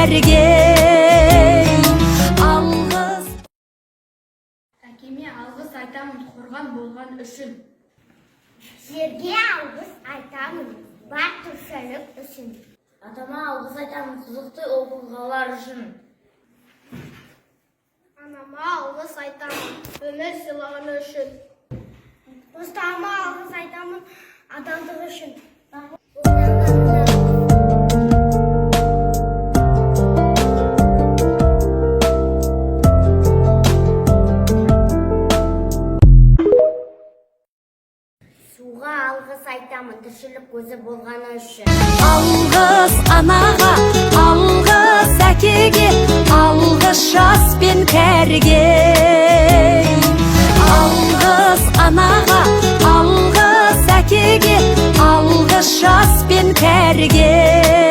kərgey. Alğız Әкеме алғыс айтамын қорған болған үшін. Жерге алғыс айтамын бар тіршілік үшін. Атама алғыс айтамын қызықты оқиғалар үшін. Анама алғыс айтамын өмір сыйлағаны үшін. Достарыма алғыс айтамын адалдығы үшін. Суға алғыс айтамын тіршілік көзі болғаны үшін. Алғыс анаға, алғыс әкеге, алғыс жас пен кәргей. Алғыс анаға, алғыс әкеге, алғыс жас пен кәргей.